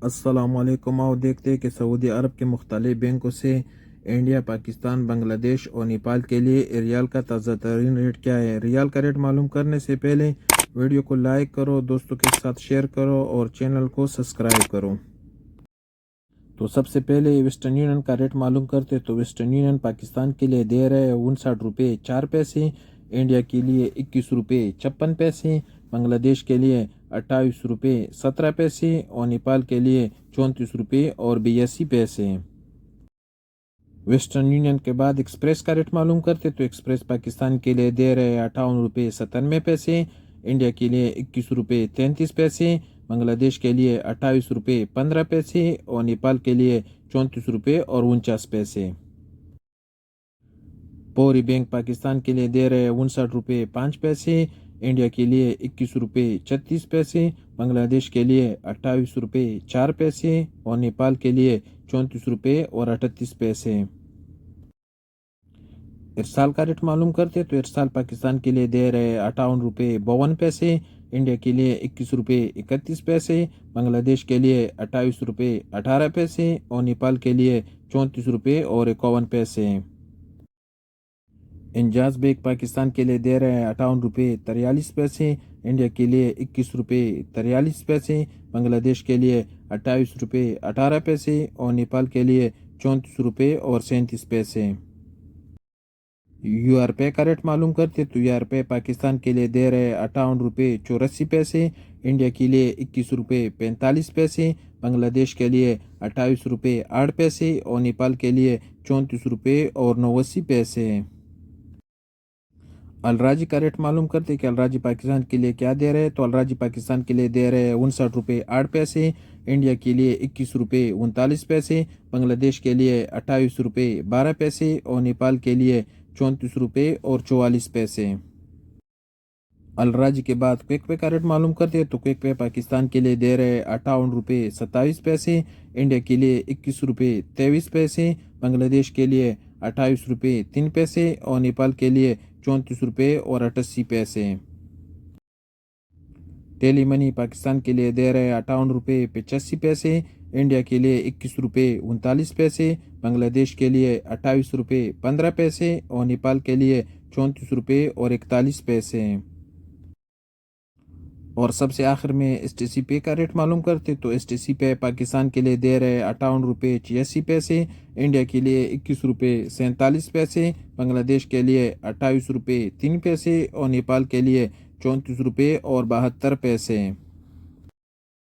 अस्सलामुअलैकुम। आओ देखते हैं कि सऊदी अरब के मुख्तलिफ बैंकों से इंडिया, पाकिस्तान, बांग्लादेश और नेपाल के लिए रियाल का ताज़ा तरीन रेट क्या है। रियाल का रेट मालूम करने से पहले वीडियो को लाइक करो, दोस्तों के साथ शेयर करो और चैनल को सब्सक्राइब करो। तो सबसे पहले वेस्टर्न यूनियन का रेट मालूम करते। तो वेस्टर्न यूनियन पाकिस्तान के लिए दे रहे हैं 59 रुपये 4 पैसे, इंडिया के लिए 21 रुपये 56 पैसे, बांग्लादेश के लिए 28 रुपये 17 पैसे और नेपाल के लिए 34 रुपये 82 पैसे। वेस्टर्न यूनियन के बाद एक्सप्रेस का रेट मालूम करते। तो एक्सप्रेस पाकिस्तान के लिए दे रहे हैं 58 रुपये 97 पैसे, इंडिया के लिए 21 रुपये 33 पैसे, बांग्लादेश के लिए 28 रुपये 15 पैसे और नेपाल के लिए 34 रुपये 49 पैसे। पौरी बैंक पाकिस्तान के लिए दे रहे हैं 59 रुपये 5 पैसे, इंडिया के लिए 21 रुपये 36 पैसे, बांग्लादेश के लिए 28 रुपये 4 पैसे और नेपाल के लिए 34 रुपये 38 पैसे। इरसाल का रेट मालूम करते। तो इरसाल पाकिस्तान के लिए दे रहे 58 रुपये 52 पैसे, इंडिया के लिए 21 रुपये 31 पैसे, बांग्लादेश के लिए 28 रुपये 18 पैसे और नेपाल के लिए 34 रुपये 51 पैसे। इंजाज बेग पाकिस्तान के लिए दे रहे हैं 58 रुपये 43 पैसे, इंडिया के लिए 21 रुपये 43 पैसे, बांग्लादेश के लिए 28 रुपये 18 पैसे और नेपाल के लिए 34 रुपये 37 पैसे। यूआरपे का रेट मालूम करते। तो यूआरपे पाकिस्तान के लिए दे रहे 58 रुपये 84 पैसे, इंडिया के लिए 21 रुपये 45 पैसे, बांग्लादेश के लिए 28 रुपये 8 पैसे और नेपाल के लिए 34 रुपये 89 पैसे। अलराजी का रेट मालूम करते कि अलराजी पाकिस्तान के लिए क्या दे रहे हैं। तो अलराजी पाकिस्तान के लिए दे रहे हैं 59 रुपये 8 पैसे, इंडिया के लिए 21 रुपये 39 पैसे, बांग्लादेश के लिए 28 रुपये 12 पैसे और नेपाल के लिए 34 रुपये 44 पैसे। अलराजी के बाद क्विक पे का रेट मालूम करते हैं। तो क्विक पे पाकिस्तान के लिए दे रहे हैं 58 रुपये 27 पैसे, इंडिया के लिए 21 रुपये 23 पैसे, बांग्लादेश के लिए 28 रुपये 3 पैसे और नेपाल के लिए 34 रुपये 88 पैसे। टेली मनी पाकिस्तान के लिए दे रहे हैं 58 रुपये 85 पैसे, इंडिया के लिए 21 रुपये 39 पैसे, बांग्लादेश के लिए 28 रुपये 15 पैसे और नेपाल के लिए 34 रुपये 41 पैसे। और सबसे आखिर में एसटीसी पे का रेट मालूम करते। तो एसटीसी पे पाकिस्तान के लिए दे रहे 58 रुपये 86 पैसे, इंडिया के लिए 21 रुपये 47 पैसे, बांग्लादेश के लिए 28 रुपये 3 पैसे और नेपाल के लिए 34 रुपये 72 पैसे।